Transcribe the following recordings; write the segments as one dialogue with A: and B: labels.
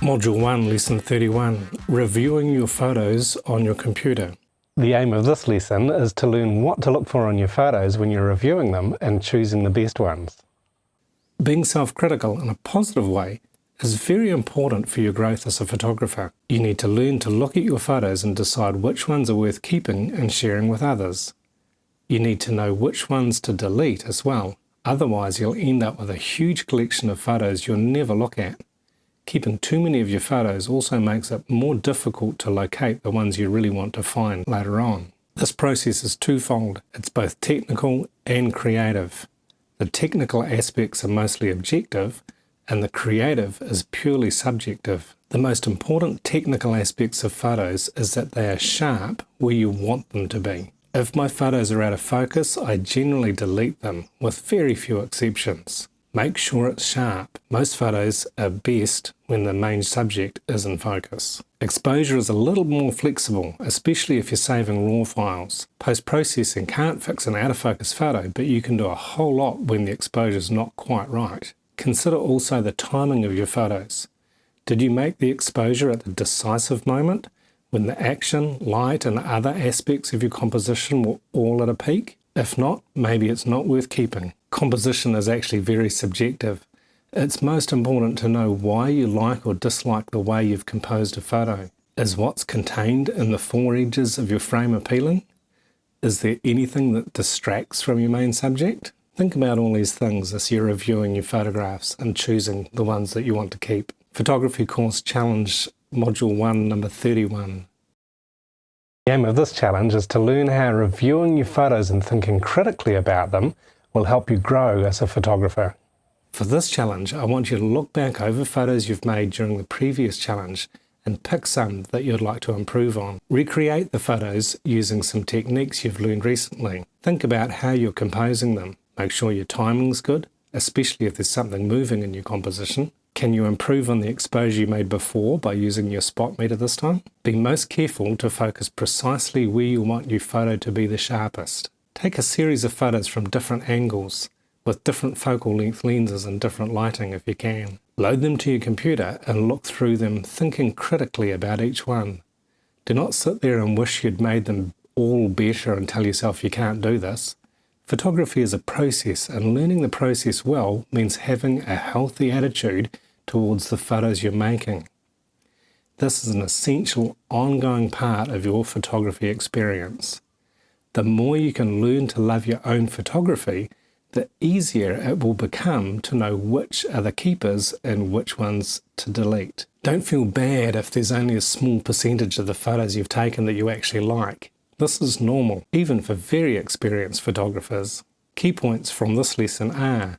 A: Module 1, Lesson 31, Reviewing your photos on your computer. The aim of this lesson is to learn what to look for on your photos when you're reviewing them and choosing the best ones. Being self-critical in a positive way is very important for your growth as a photographer. You need to learn to look at your photos and decide which ones are worth keeping and sharing with others. You need to know which ones to delete as well, otherwise you'll end up with a huge collection of photos you'll never look at. Keeping too many of your photos also makes it more difficult to locate the ones you really want to find later on. This process is twofold. It's both technical and creative. The technical aspects are mostly objective, and the creative is purely subjective. The most important technical aspects of photos is that they are sharp where you want them to be. If my photos are out of focus, I generally delete them, with very few exceptions. Make sure it's sharp. Most photos are best when the main subject is in focus. Exposure is a little more flexible, especially if you're saving RAW files. Post-processing can't fix an out-of-focus photo, but you can do a whole lot when the exposure is not quite right. Consider also the timing of your photos. Did you make the exposure at the decisive moment, when the action, light, and other aspects of your composition were all at a peak? If not, maybe it's not worth keeping. Composition is actually very subjective. It's most important to know why you like or dislike the way you've composed a photo. Is what's contained in the four edges of your frame appealing? Is there anything that distracts from your main subject? Think about all these things as you're reviewing your photographs and choosing the ones that you want to keep. Photography Course Challenge Module 1, number 31. The aim of this challenge is to learn how reviewing your photos and thinking critically about them will help you grow as a photographer. For this challenge, I want you to look back over photos you've made during the previous challenge and pick some that you'd like to improve on. Recreate the photos using some techniques you've learned recently. Think about how you're composing them. Make sure your timing's good, especially if there's something moving in your composition. Can you improve on the exposure you made before by using your spot meter this time? Be most careful to focus precisely where you want your photo to be the sharpest. Take a series of photos from different angles, with different focal length lenses and different lighting if you can. Load them to your computer and look through them thinking critically about each one. Do not sit there and wish you'd made them all better and tell yourself you can't do this. Photography is a process, and learning the process well means having a healthy attitude towards the photos you're making. This is an essential ongoing part of your photography experience. The more you can learn to love your own photography, the easier it will become to know which are the keepers and which ones to delete. Don't feel bad if there's only a small percentage of the photos you've taken that you actually like. This is normal, even for very experienced photographers. Key points from this lesson are: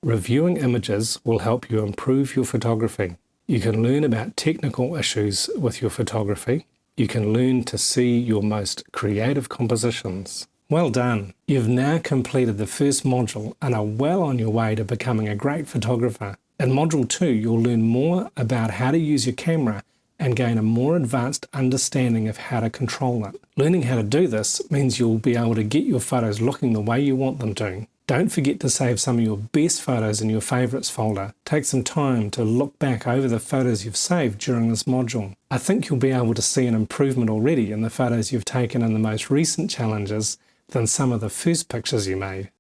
A: reviewing images will help you improve your photography. You can learn about technical issues with your photography. You can learn to see your most creative compositions. Well done! You've now completed the first module and are well on your way to becoming a great photographer. In Module 2, you'll learn more about how to use your camera and gain a more advanced understanding of how to control it. Learning how to do this means you'll be able to get your photos looking the way you want them to. Don't forget to save some of your best photos in your favorites folder. Take some time to look back over the photos you've saved during this module. I think you'll be able to see an improvement already in the photos you've taken in the most recent challenges than some of the first pictures you made.